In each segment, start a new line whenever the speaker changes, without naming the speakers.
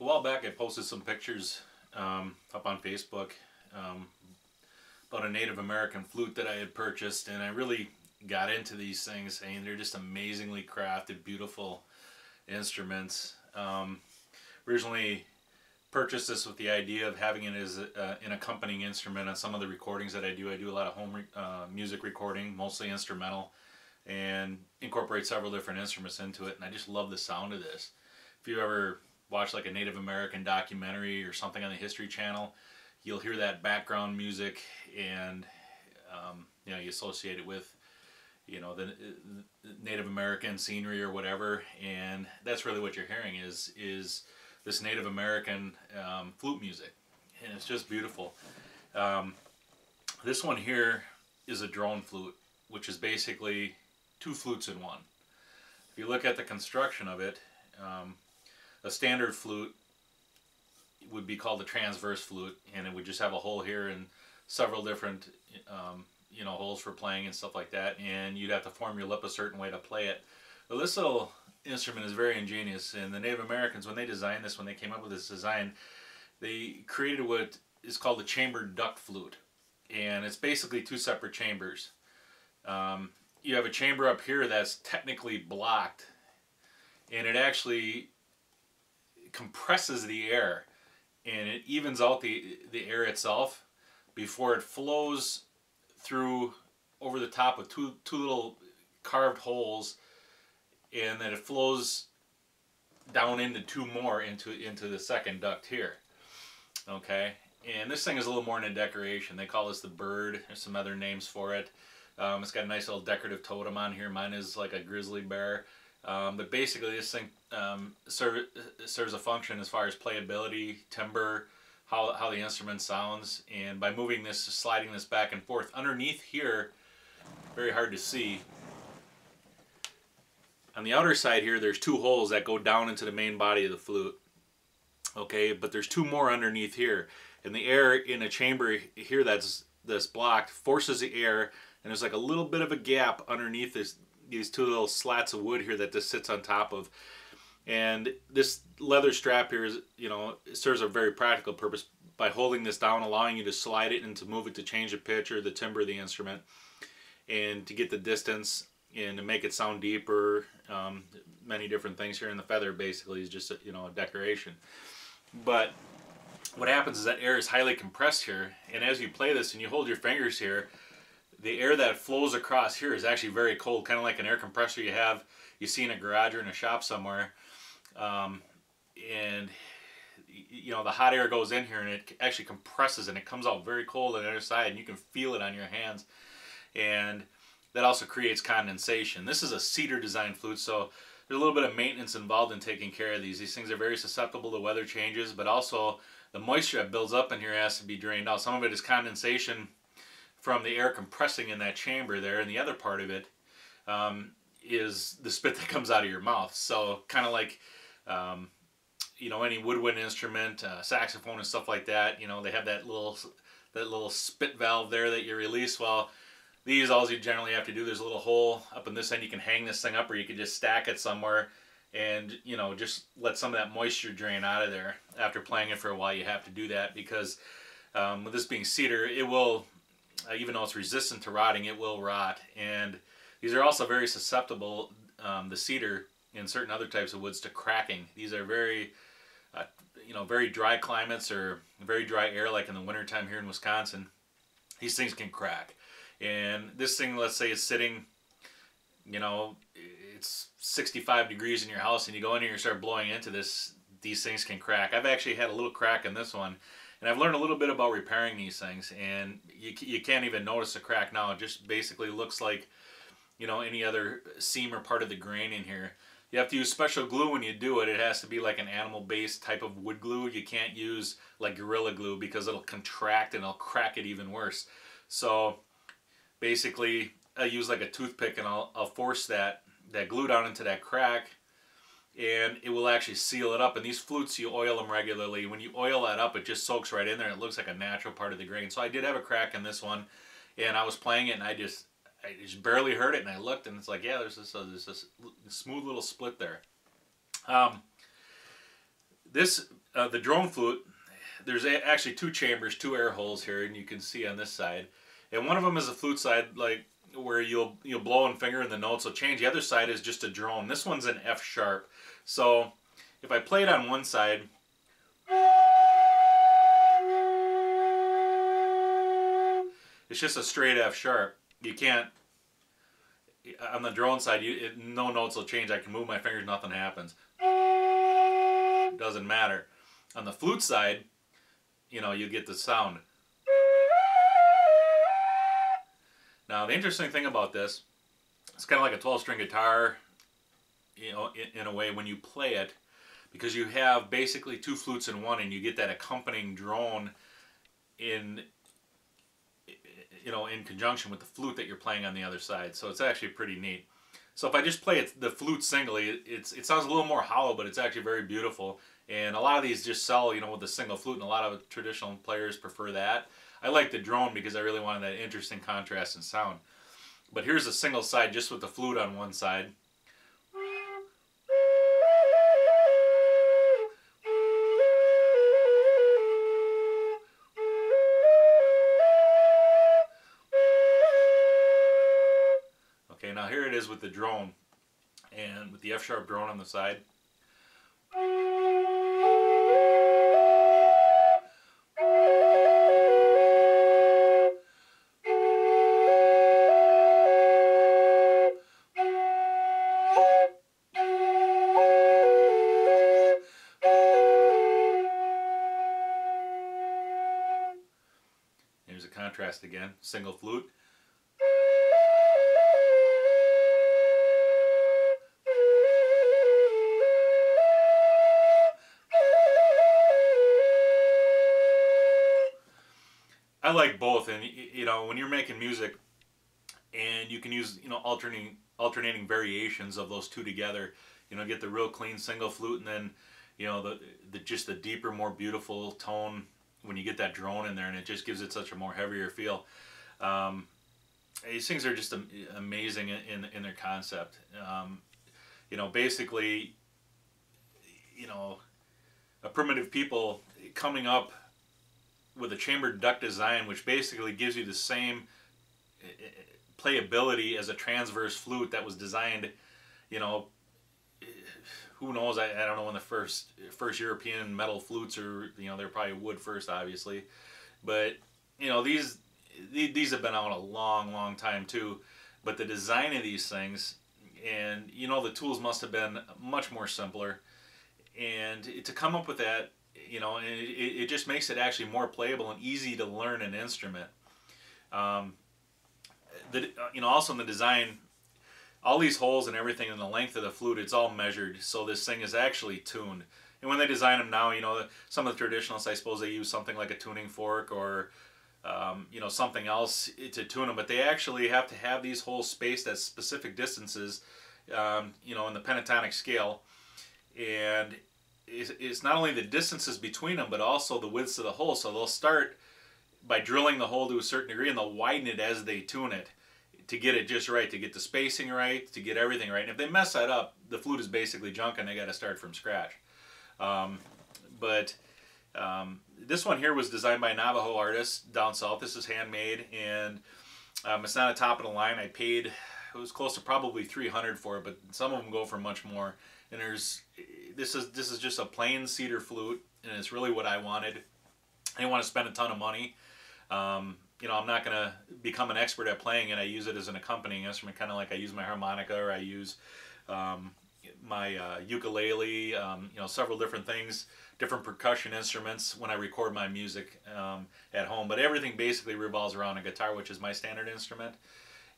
A while back I posted some pictures up on Facebook about a Native American flute that I had purchased, and I really got into these things. I mean, they're just amazingly crafted, beautiful instruments. Originally purchased this with the idea of having it as an accompanying instrument on some of the recordings that I do. I do a lot of home music recording, mostly instrumental, and incorporate several different instruments into it, and I just love the sound of this. If you ever watch like a Native American documentary or something on the History Channel, you'll hear that background music, and you know, you associate it with, you know, the Native American scenery or whatever, and that's really what you're hearing is this Native American flute music, and it's just beautiful. This one here is a drone flute, which is basically two flutes in one. If you look at the construction of it, a standard flute would be called a transverse flute, and it would just have a hole here and several different you know, holes for playing and stuff like that, and you'd have to form your lip a certain way to play it. Well, this little instrument is very ingenious, and the Native Americans, when they designed this, when they came up with this design, they created what is called a chambered duct flute, and it's basically two separate chambers. You have a chamber up here that's technically blocked, and it actually compresses the air, and it evens out the air itself before it flows through over the top of two little carved holes, and then it flows down into two more into the second duct here. Okay, and this thing is a little more than a decoration. They call this the bird. There's some other names for it. It's got a nice little decorative totem on here. Mine is like a grizzly bear. But basically this thing serves a function as far as playability, timbre, how the instrument sounds, and by moving this, sliding this back and forth. Underneath here, very hard to see, on the outer side here there's two holes that go down into the main body of the flute. Okay, but there's two more underneath here, and the air in a chamber here that's blocked forces the air, and there's like a little bit of a gap underneath these two little slats of wood here that this sits on top of. And this leather strap here is, you know, it serves a very practical purpose by holding this down, allowing you to slide it and to move it to change the pitch or the timbre of the instrument, and to get the distance and to make it sound deeper. Many different things here, and the feather basically is just, you know, a decoration. But what happens is that air is highly compressed here, and as you play this and you hold your fingers here, the air that flows across here is actually very cold, kind of like an air compressor you see in a garage or in a shop somewhere. And you know, the hot air goes in here and it actually compresses, and it comes out very cold on the other side, and you can feel it on your hands, and that also creates condensation. This is a Cedar design flute, so there's a little bit of maintenance involved in taking care of these. These things are very susceptible to weather changes, but also the moisture that builds up in here has to be drained out. Some of it is condensation from the air compressing in that chamber there, and the other part of it is the spit that comes out of your mouth. So kind of like you know, any woodwind instrument, saxophone and stuff like that, you know, they have that little spit valve there that you release. Well, these, all you generally have to do, there's a little hole up in this end. You can hang this thing up, or you can just stack it somewhere, and you know, just let some of that moisture drain out of there. After playing it for a while, you have to do that, because with this being cedar, it will, even though it's resistant to rotting, it will rot. And these are also very susceptible, the cedar and certain other types of woods, to cracking. These are very, you know, very dry climates or very dry air, like in the wintertime here in Wisconsin. These things can crack. And this thing, let's say it's sitting, you know, it's 65 degrees in your house, and you go in here and start blowing into this, these things can crack. I've actually had a little crack in this one, and I've learned a little bit about repairing these things, and you can't even notice a crack now. It just basically looks like, you know, any other seam or part of the grain in here. You have to use special glue when you do it. It has to be like an animal-based type of wood glue. You can't use like Gorilla Glue, because it'll contract and it'll crack it even worse. So basically, I use like a toothpick, and I'll force that glue down into that crack, and it will actually seal it up. And these flutes, you oil them regularly. When you oil that up, it just soaks right in there, and it looks like a natural part of the grain. So I did have a crack in this one, and I was playing it, and I just barely heard it, and I looked, and it's like, yeah, there's this smooth little split there. This The drone flute, there's actually two chambers, two air holes here, and you can see on this side. And one of them is a flute side, like where you'll blow and finger and the notes will change. The other side is just a drone. This one's an F sharp. So if I play it on one side, it's just a straight F sharp. You can't, on the drone side, no notes will change. I can move my fingers, nothing happens. It doesn't matter. On the flute side, you know, you get the sound. Now, the interesting thing about this, it's kind of like a 12-string guitar, you know, in a way when you play it, because you have basically two flutes in one, and you get that accompanying drone in, you know, in conjunction with the flute that you're playing on the other side. So it's actually pretty neat. So if I just play the flute singly, it sounds a little more hollow, but it's actually very beautiful. And a lot of these just sell, you know, with a single flute, and a lot of traditional players prefer that. I like the drone because I really wanted that interesting contrast in sound. But here's a single side just with the flute on one side. Okay, now here it is with the drone, and with the F sharp drone on the side. Here's a contrast again, single flute. I like both, and you know, when you're making music and you can use, you know, alternating variations of those two together, you know, get the real clean single flute, and then, you know, the just the deeper, more beautiful tone when you get that drone in there, and it just gives it such a more heavier feel. These things are just amazing in their concept. You know, basically, you know, a primitive people coming up with a chambered duct design, which basically gives you the same playability as a transverse flute that was designed, you know, who knows, I don't know when the first European metal flutes, or, you know, they're probably wood first, obviously, but, you know, these have been out a long time too. But the design of these things, and, you know, the tools must have been much more simpler, and to come up with that, you know, and it just makes it actually more playable and easy to learn an instrument. You know, also in the design, all these holes and everything and the length of the flute, it's all measured, so this thing is actually tuned. And when they design them now, you know, some of the traditionalists, I suppose they use something like a tuning fork or, you know, something else to tune them, but they actually have to have these holes spaced at specific distances, you know, in the pentatonic scale. And it's not only the distances between them, but also the widths of the hole. So they'll start by drilling the hole to a certain degree, and they'll widen it as they tune it to get it just right, to get the spacing right, to get everything right. And if they mess that up, the flute is basically junk, and they got to start from scratch. This one here was designed by a Navajo artist down south. This is handmade, and it's not a top of the line. I paid, it was close to probably $300 for it, but some of them go for much more. And this is just a plain cedar flute, and it's really what I wanted. I didn't want to spend a ton of money. You know, I'm not going to become an expert at playing it. I use it as an accompanying instrument, kind of like I use my harmonica, or I use my ukulele, you know, several different things, different percussion instruments when I record my music at home. But everything basically revolves around a guitar, which is my standard instrument.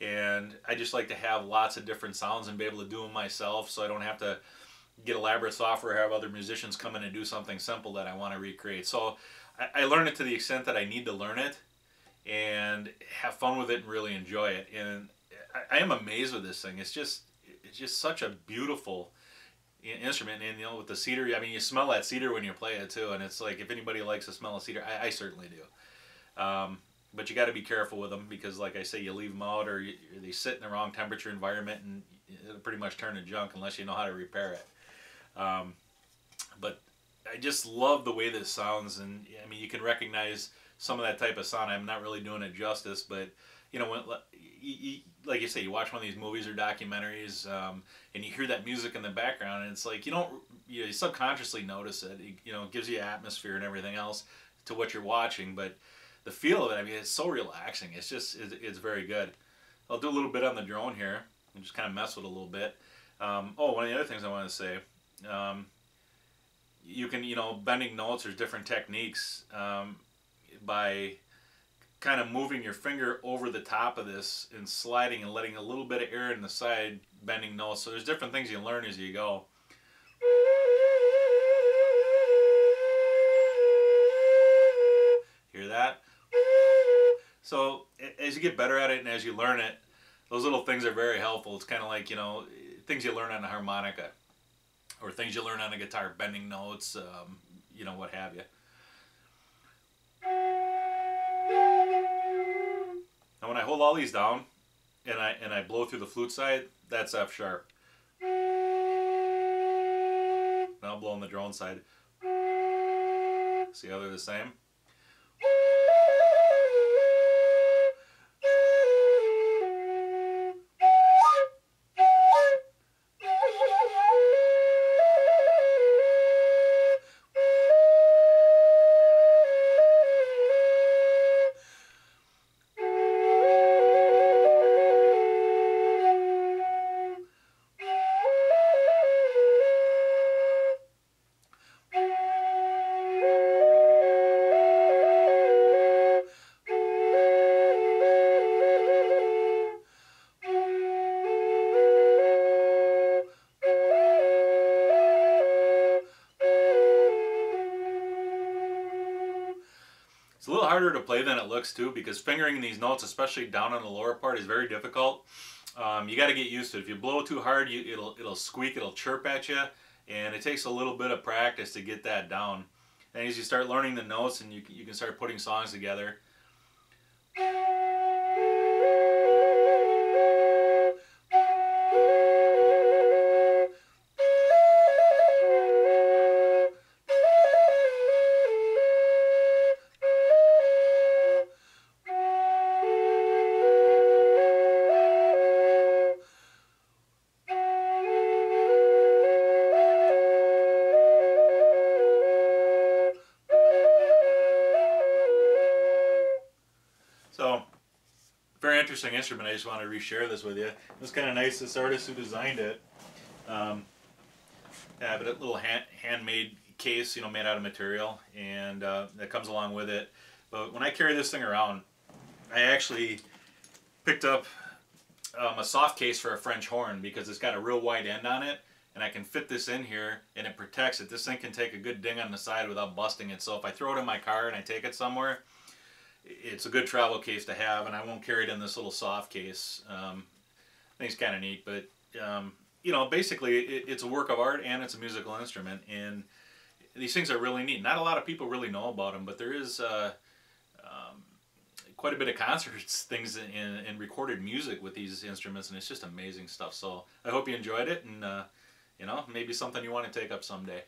And I just like to have lots of different sounds and be able to do them myself, so I don't have to get elaborate software or have other musicians come in and do something simple that I want to recreate. So I learn it to the extent that I need to learn it and have fun with it and really enjoy it. And I am amazed with this thing. It's just such a beautiful instrument. And, you know, with the cedar, I mean, you smell that cedar when you play it too. And it's like, if anybody likes the smell of cedar, I certainly do. But you got to be careful with them, because, like I say, you leave them out, or they sit in the wrong temperature environment, and it'll pretty much turn to junk unless you know how to repair it. But I just love the way this sounds, and I mean, you can recognize some of that type of sound. I'm not really doing it justice, but you know, when, like you say, you watch one of these movies or documentaries, and you hear that music in the background, and it's like you subconsciously notice it. It gives you atmosphere and everything else to what you're watching, but the feel of it, I mean, it's so relaxing. It's very good. I'll do a little bit on the drone here and just kind of mess with it a little bit. One of the other things I want to say. You can, bending notes, there's different techniques by kind of moving your finger over the top of this and sliding and letting a little bit of air in the side, bending notes. So there's different things you learn as you go. Hear that? So as you get better at it and as you learn it, those little things are very helpful. It's kind of like, things you learn on a harmonica. Or things you learn on a guitar, bending notes, what have you. Now when I hold all these down and I blow through the flute side, that's F sharp. Now I'll blow on the drone side. See how they're the same? It's a little harder to play than it looks too, because fingering these notes, especially down on the lower part, is very difficult. You got to get used to it. If you blow too hard, it'll squeak, it'll chirp at you, and it takes a little bit of practice to get that down. And as you start learning the notes, and you can start putting songs together. So, very interesting instrument. I just want to reshare this with you. It was kind of nice, this artist who designed it. Have a little handmade case, made out of material, and that comes along with it. But when I carry this thing around, I actually picked up a soft case for a French horn because it's got a real wide end on it, and I can fit this in here and it protects it. This thing can take a good ding on the side without busting it. So if I throw it in my car and I take it somewhere, it's a good travel case to have, and I won't carry it in this little soft case. I think it's kind of neat, but basically it's a work of art and it's a musical instrument, and these things are really neat. Not a lot of people really know about them, but there is quite a bit of concerts, things in recorded music with these instruments, and it's just amazing stuff. So I hope you enjoyed it, and maybe something you want to take up someday.